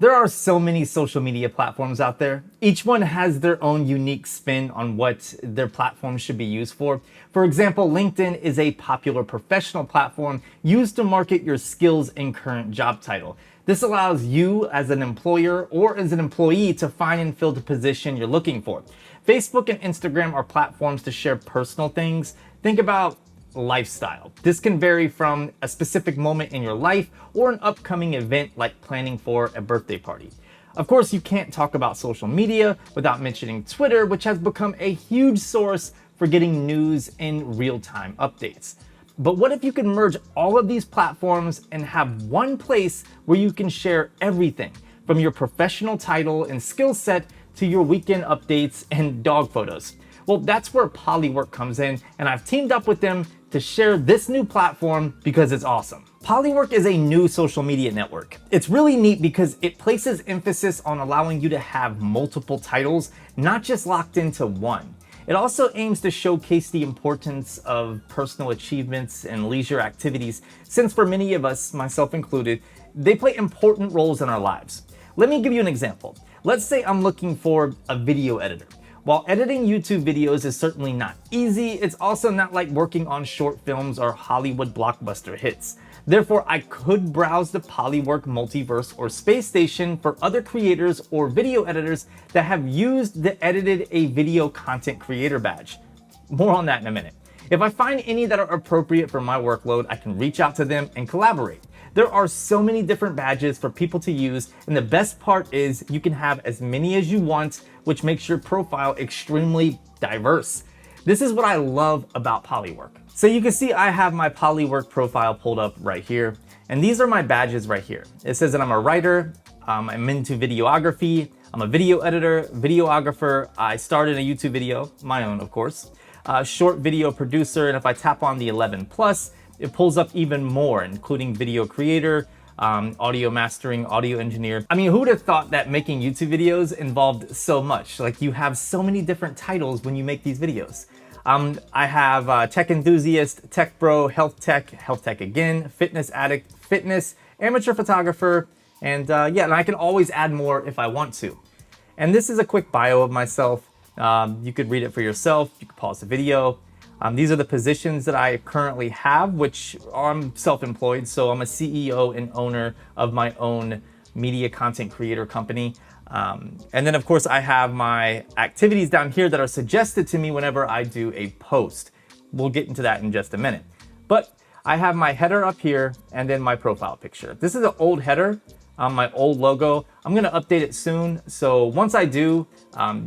There are so many social media platforms out there. Each one has their own unique spin on what their platform should be used for. For example, LinkedIn is a popular professional platform used to market your skills and current job title. This allows you as an employer or as an employee to find and fill the position you're looking for. Facebook and Instagram are platforms to share personal things. Think about lifestyle. This can vary from a specific moment in your life or an upcoming event like planning for a birthday party. Of course, you can't talk about social media without mentioning Twitter, which has become a huge source for getting news and real-time updates. But what if you could merge all of these platforms and have one place where you can share everything from your professional title and skill set to your weekend updates and dog photos? Well, that's where Polywork comes in, and I've teamed up with them to share this new platform because it's awesome. Polywork is a new social media network. It's really neat because it places emphasis on allowing you to have multiple titles, not just locked into one. It also aims to showcase the importance of personal achievements and leisure activities, since for many of us, myself included, they play important roles in our lives. Let me give you an example. Let's say I'm looking for a video editor. While editing YouTube videos is certainly not easy, it's also not like working on short films or Hollywood blockbuster hits. Therefore, I could browse the Polywork Multiverse or Space Station for other creators or video editors that have used the Edited a Video Content Creator badge. More on that in a minute. If I find any that are appropriate for my workload, I can reach out to them and collaborate. There are so many different badges for people to use, and the best part is you can have as many as you want, which makes your profile extremely diverse. This is what I love about Polywork. So you can see I have my Polywork profile pulled up right here, and these are my badges right here. It says that I'm a writer, I'm into videography, I'm a video editor, videographer, I started a YouTube video, my own of course, short video producer, and if I tap on the 11 plus, it pulls up even more, including video creator, audio mastering, audio engineer. I mean, who would have thought that making YouTube videos involved so much? Like, you have so many different titles when you make these videos. I have tech enthusiast, tech bro, health tech again, fitness addict, fitness, amateur photographer, and yeah, and I can always add more if I want to. And this is a quick bio of myself. You could read it for yourself. You could pause the video. These are the positions that I currently have, which I'm self-employed, so I'm a CEO and owner of my own media content creator company. And then of course I have my activities down here that are suggested to me whenever I do a post. We'll get into that in just a minute. But I have my header up here and then my profile picture. This is an old header, my old logo. I'm gonna update it soon. So once I do,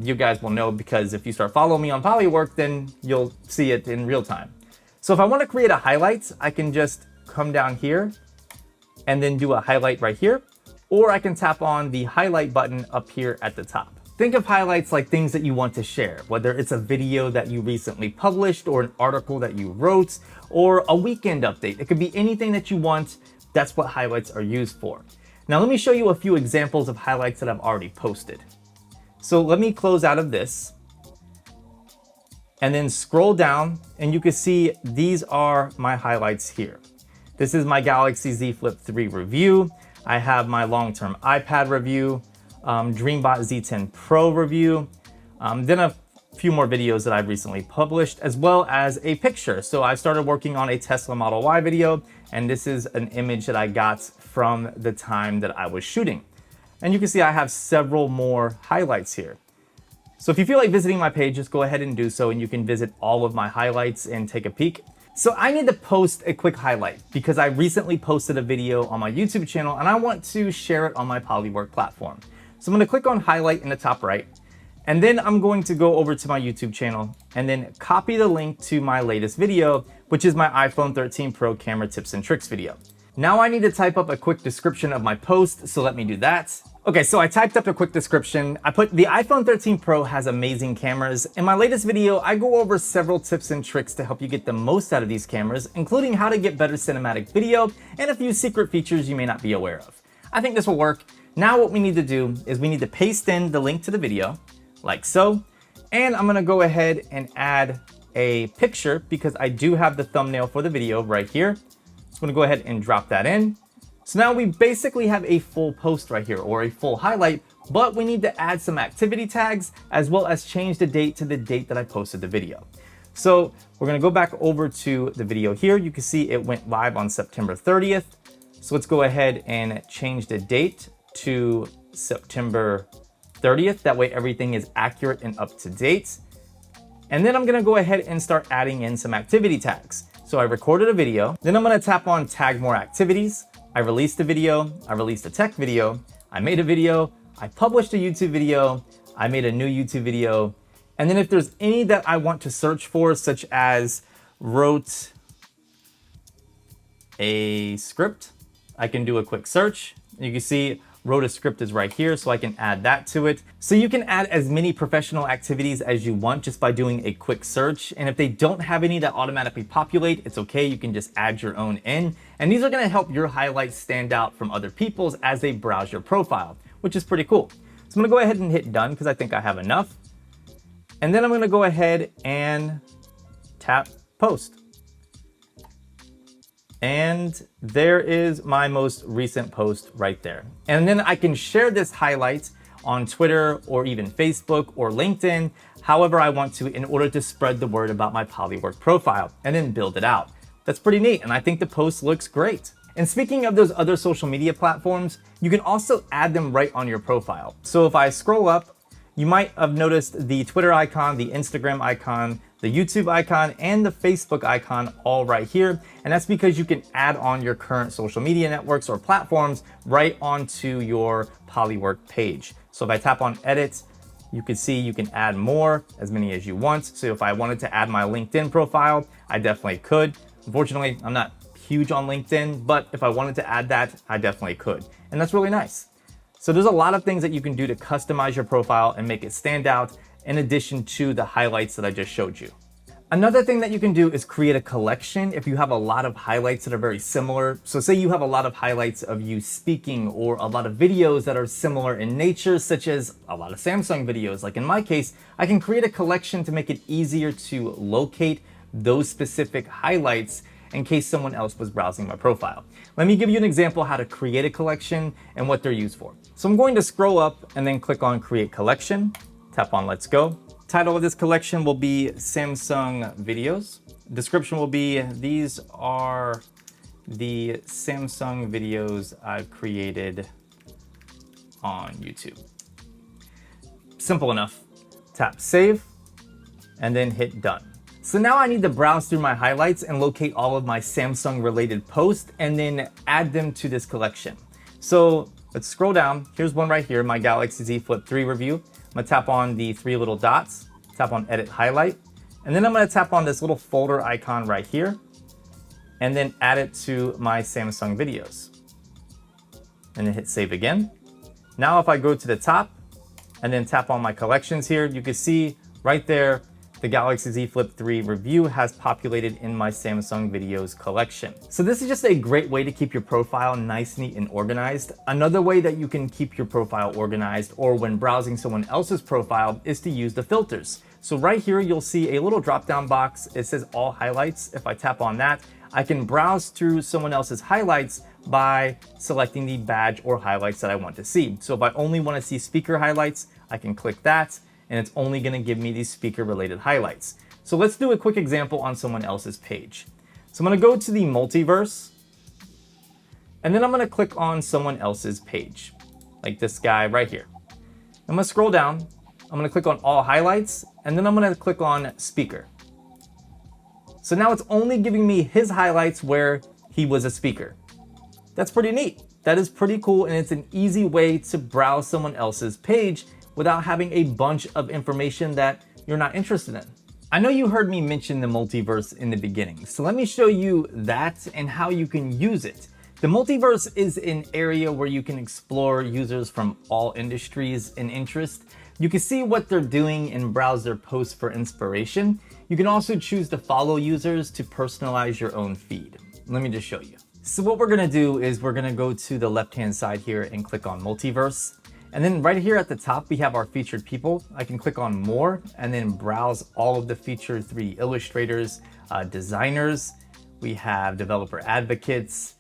you guys will know, because if you start following me on Polywork, then you'll see it in real time. So if I wanna create a highlight, I can just come down here and then do a highlight right here, or I can tap on the highlight button up here at the top. Think of highlights like things that you want to share, whether it's a video that you recently published or an article that you wrote or a weekend update. It could be anything that you want. That's what highlights are used for. Now let me show you a few examples of highlights that I've already posted. So let me close out of this and then scroll down, and you can see these are my highlights here. This is my Galaxy Z Flip 3 review. I have my long-term iPad review, DreamBot Z10 Pro review, then a few more videos that I've recently published, as well as a picture. So I started working on a Tesla Model Y video, and this is an image that I got from the time that I was shooting. And you can see I have several more highlights here. So if you feel like visiting my page, just go ahead and do so, and you can visit all of my highlights and take a peek. So I need to post a quick highlight because I recently posted a video on my YouTube channel and I want to share it on my Polywork platform. So I'm gonna click on highlight in the top right, and then I'm going to go over to my YouTube channel and then copy the link to my latest video, which is my iPhone 13 Pro camera tips and tricks video. Now I need to type up a quick description of my post, so let me do that. Okay, so I typed up a quick description. I put the iPhone 13 Pro has amazing cameras. In my latest video, I go over several tips and tricks to help you get the most out of these cameras, including how to get better cinematic video and a few secret features you may not be aware of. I think this will work. Now what we need to do is we need to paste in the link to the video, like so, and I'm gonna go ahead and add a picture because I do have the thumbnail for the video right here. I'm gonna go ahead and drop that in. So now we basically have a full post right here, or a full highlight, but we need to add some activity tags as well as change the date to the date that I posted the video. So we're gonna go back over to the video here. You can see it went live on September 30th. So let's go ahead and change the date to September 30th. That way everything is accurate and up to date. And then I'm gonna go ahead and start adding in some activity tags. So I recorded a video, then I'm gonna tap on tag more activities. I released a video, I released a tech video, I made a video, I published a YouTube video, I made a new YouTube video. And then if there's any that I want to search for, such as wrote a script, I can do a quick search. You can see wrote a script is right here, so I can add that to it. So you can add as many professional activities as you want just by doing a quick search. And if they don't have any that automatically populate, it's okay. You can just add your own in. And these are gonna help your highlights stand out from other people's as they browse your profile, which is pretty cool. So I'm gonna go ahead and hit done because I think I have enough. And then I'm gonna go ahead and tap post. And there is my most recent post right there. And then I can share this highlight on Twitter or even Facebook or LinkedIn, however I want to, in order to spread the word about my Polywork profile and then build it out. That's pretty neat, and I think the post looks great. And speaking of those other social media platforms, you can also add them right on your profile. So if I scroll up, you might have noticed the Twitter icon, the Instagram icon, the YouTube icon, and the Facebook icon all right here. And that's because you can add on your current social media networks or platforms right onto your Polywork page. So if I tap on edit, you can see you can add more, as many as you want. So if I wanted to add my LinkedIn profile, I definitely could. Unfortunately, I'm not huge on LinkedIn, but if I wanted to add that, I definitely could. And that's really nice. So there's a lot of things that you can do to customize your profile and make it stand out, in addition to the highlights that I just showed you. Another thing that you can do is create a collection if you have a lot of highlights that are very similar. So say you have a lot of highlights of you speaking or a lot of videos that are similar in nature, such as a lot of Samsung videos. Like in my case, I can create a collection to make it easier to locate those specific highlights in case someone else was browsing my profile. Let me give you an example how to create a collection and what they're used for. So I'm going to scroll up and then click on Create Collection, tap on Let's Go. Title of this collection will be Samsung videos. Description will be, these are the Samsung videos I've created on YouTube. Simple enough. Tap Save and then hit Done. So now I need to browse through my highlights and locate all of my Samsung related posts and then add them to this collection. So let's scroll down. Here's one right here, my Galaxy Z Flip 3 review. I'm gonna tap on the three little dots, tap on Edit Highlight, and then I'm gonna tap on this little folder icon right here and then add it to my Samsung videos. And then hit Save again. Now if I go to the top and then tap on my collections here, you can see right there, the Galaxy Z Flip 3 review has populated in my Samsung videos collection. So this is just a great way to keep your profile nice, neat, and organized. Another way that you can keep your profile organized or when browsing someone else's profile is to use the filters. So right here, you'll see a little drop-down box. It says all highlights. If I tap on that, I can browse through someone else's highlights by selecting the badge or highlights that I want to see. So if I only want to see speaker highlights, I can click that, and it's only gonna give me these speaker related highlights. So let's do a quick example on someone else's page. So I'm gonna go to the multiverse, and then I'm gonna click on someone else's page, like this guy right here. I'm gonna scroll down, I'm gonna click on all highlights, and then I'm gonna click on speaker. So now it's only giving me his highlights where he was a speaker. That's pretty neat. That is pretty cool, and it's an easy way to browse someone else's page without having a bunch of information that you're not interested in. I know you heard me mention the multiverse in the beginning, so let me show you that and how you can use it. The multiverse is an area where you can explore users from all industries and interests. You can see what they're doing and browse their posts for inspiration. You can also choose to follow users to personalize your own feed. Let me just show you. So what we're gonna do is we're gonna go to the left-hand side here and click on multiverse. And then right here at the top, we have our featured people. I can click on more and then browse all of the featured 3D illustrators, designers. We have developer advocates,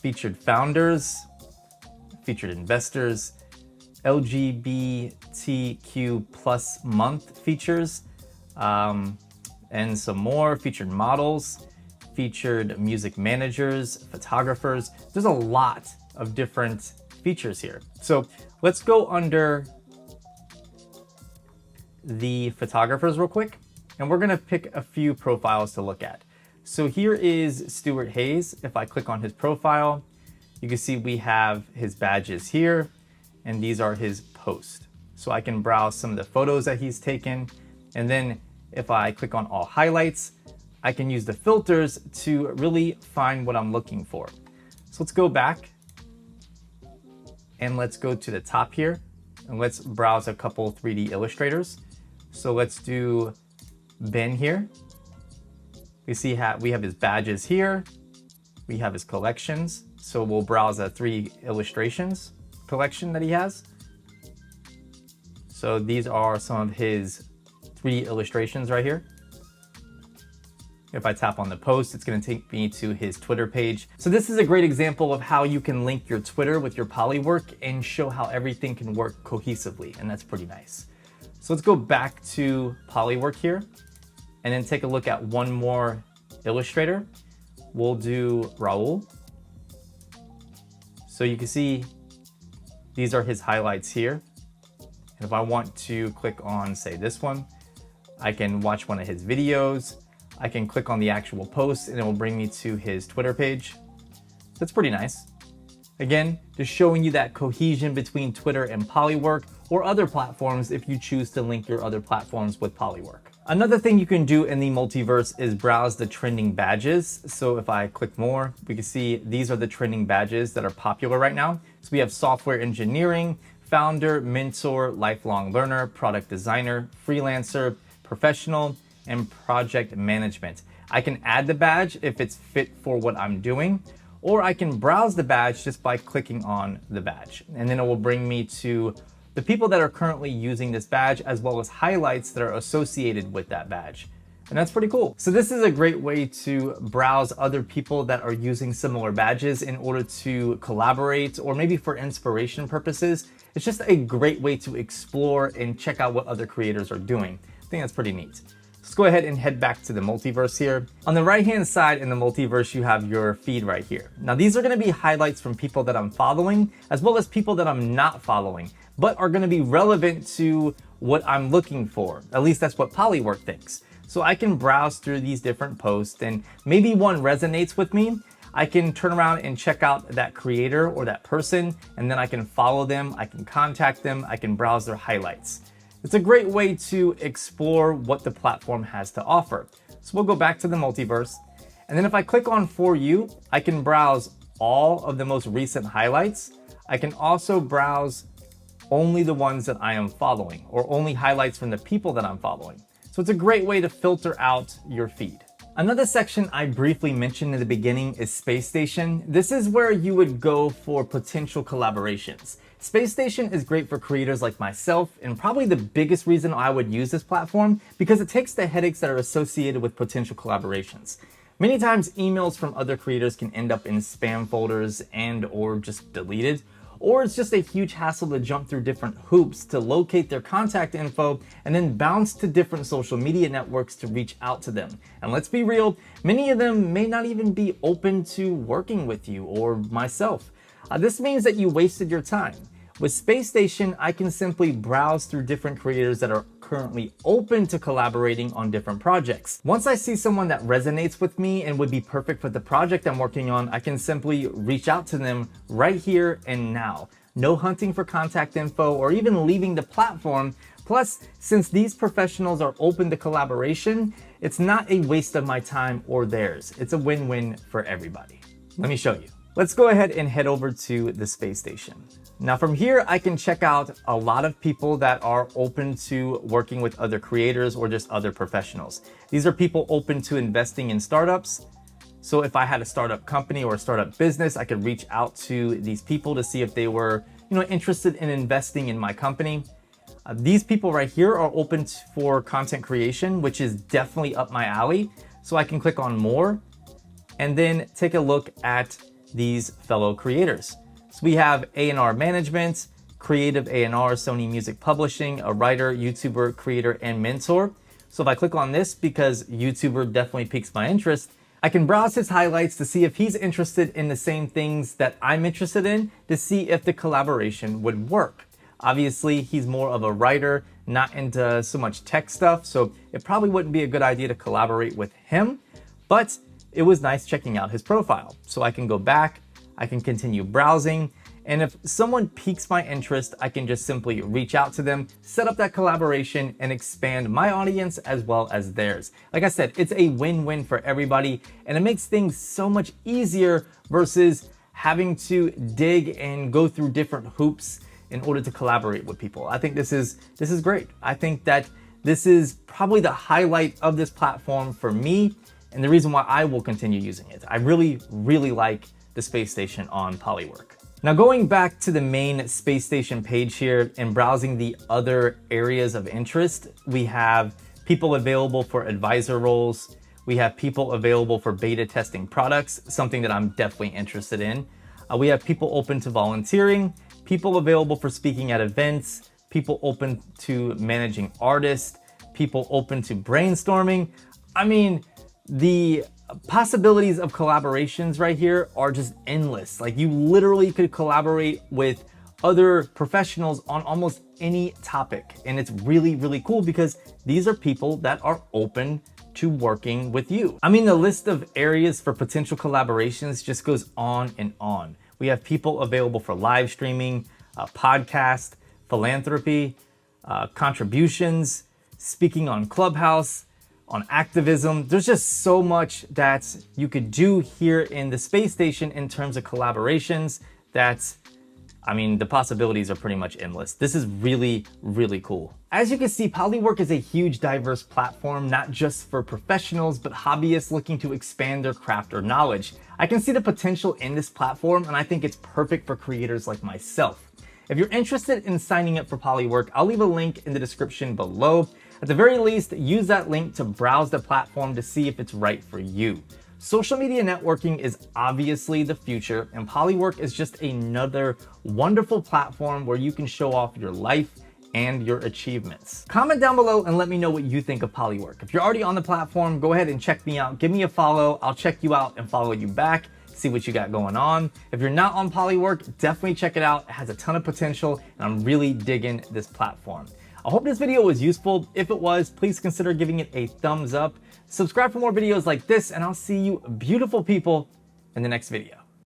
featured founders, featured investors, LGBTQ plus month features, and some more featured models, featured music managers, photographers. There's a lot of different features here. So let's go under the photographers real quick, and we're gonna pick a few profiles to look at. So here is Stuart Hayes. If I click on his profile, you can see we have his badges here, and these are his posts. So I can browse some of the photos that he's taken. And then if I click on all highlights, I can use the filters to really find what I'm looking for. So let's go back and let's go to the top here and let's browse a couple 3D illustrators. So let's do Ben here. We see we have his badges here. We have his collections. So we'll browse a 3 illustrations collection that he has. So these are some of his 3 illustrations right here. If I tap on the post, it's going to take me to his Twitter page. So this is a great example of how you can link your Twitter with your Polywork and show how everything can work cohesively. And that's pretty nice. So let's go back to Polywork here and then take a look at one more illustrator. We'll do Raul. So you can see these are his highlights here. And if I want to click on, say, this one, I can watch one of his videos. I can click on the actual post and it will bring me to his Twitter page. That's pretty nice. Again, just showing you that cohesion between Twitter and Polywork or other platforms if you choose to link your other platforms with Polywork. Another thing you can do in the multiverse is browse the trending badges. So if I click more, we can see these are the trending badges that are popular right now. So we have software engineering, founder, mentor, lifelong learner, product designer, freelancer, professional, and project management. I can add the badge if it's fit for what I'm doing, or I can browse the badge just by clicking on the badge. And then it will bring me to the people that are currently using this badge, as well as highlights that are associated with that badge. And that's pretty cool. So this is a great way to browse other people that are using similar badges in order to collaborate, or maybe for inspiration purposes. It's just a great way to explore and check out what other creators are doing. I think that's pretty neat. Let's go ahead and head back to the multiverse here. On the right-hand side in the multiverse, you have your feed right here. Now, these are gonna be highlights from people that I'm following, as well as people that I'm not following, but are gonna be relevant to what I'm looking for. At least that's what Polywork thinks. So I can browse through these different posts, and maybe one resonates with me. I can turn around and check out that creator or that person, and then I can follow them, I can contact them, I can browse their highlights. It's a great way to explore what the platform has to offer. So we'll go back to the multiverse. And then if I click on For You, I can browse all of the most recent highlights. I can also browse only the ones that I am following, or only highlights from the people that I'm following. So it's a great way to filter out your feed. Another section I briefly mentioned in the beginning is Space Station. This is where you would go for potential collaborations. Space Station is great for creators like myself, and probably the biggest reason I would use this platform, because it takes the headaches that are associated with potential collaborations. Many times emails from other creators can end up in spam folders and or just deleted, or it's just a huge hassle to jump through different hoops to locate their contact info and then bounce to different social media networks to reach out to them. And let's be real, many of them may not even be open to working with you or myself. This means that you wasted your time. With Space Station, I can simply browse through different creators that are currently open to collaborating on different projects. Once I see someone that resonates with me and would be perfect for the project I'm working on, I can simply reach out to them right here and now. No hunting for contact info or even leaving the platform. Plus, since these professionals are open to collaboration, it's not a waste of my time or theirs. It's a win-win for everybody. Let me show you. Let's go ahead and head over to the Space Station. Now from here, I can check out a lot of people that are open to working with other creators or just other professionals. These are people open to investing in startups. So if I had a startup company or a startup business, I could reach out to these people to see if they were, interested in investing in my company. These people right here are open for content creation, which is definitely up my alley. So I can click on more and then take a look at these fellow creators. So we have A&R management, creative A&R, Sony Music Publishing, a writer, YouTuber, creator, and mentor. So if I click on this, because YouTuber definitely piques my interest, I can browse his highlights to see if he's interested in the same things that I'm interested in, to see if the collaboration would work. Obviously, he's more of a writer, not into so much tech stuff, so it probably wouldn't be a good idea to collaborate with him, but it was nice checking out his profile. So I can go back, I can continue browsing, and if someone piques my interest, I can just simply reach out to them, set up that collaboration, and expand my audience as well as theirs. Like I said, it's a win-win for everybody, and it makes things so much easier versus having to dig and go through different hoops in order to collaborate with people. I think this is great. I think that this is probably the highlight of this platform for me, and the reason why I will continue using it. I really, really like the space station on Polywork. Now, going back to the main space station page here and browsing the other areas of interest, we have people available for advisor roles. We have people available for beta testing products, something that I'm definitely interested in. We have people open to volunteering, people available for speaking at events, people open to managing artists, people open to brainstorming. I mean, the possibilities of collaborations right here are just endless. Like, you literally could collaborate with other professionals on almost any topic. And it's really, really cool because these are people that are open to working with you. I mean, the list of areas for potential collaborations just goes on and on. We have people available for live streaming, podcast, philanthropy, contributions, speaking on Clubhouse, on activism. There's just so much that you could do here in the space station in terms of collaborations that, I mean, the possibilities are pretty much endless. This is really, really cool. As you can see, Polywork is a huge, diverse platform, not just for professionals, but hobbyists looking to expand their craft or knowledge. I can see the potential in this platform, and I think it's perfect for creators like myself. If you're interested in signing up for Polywork, I'll leave a link in the description below. At the very least, use that link to browse the platform to see if it's right for you. Social media networking is obviously the future, and Polywork is just another wonderful platform where you can show off your life and your achievements. Comment down below and let me know what you think of Polywork. If you're already on the platform, go ahead and check me out. Give me a follow. I'll check you out and follow you back, see what you got going on. If you're not on Polywork, definitely check it out. It has a ton of potential, and I'm really digging this platform. I hope this video was useful. If it was, please consider giving it a thumbs up. Subscribe for more videos like this, and I'll see you beautiful people in the next video.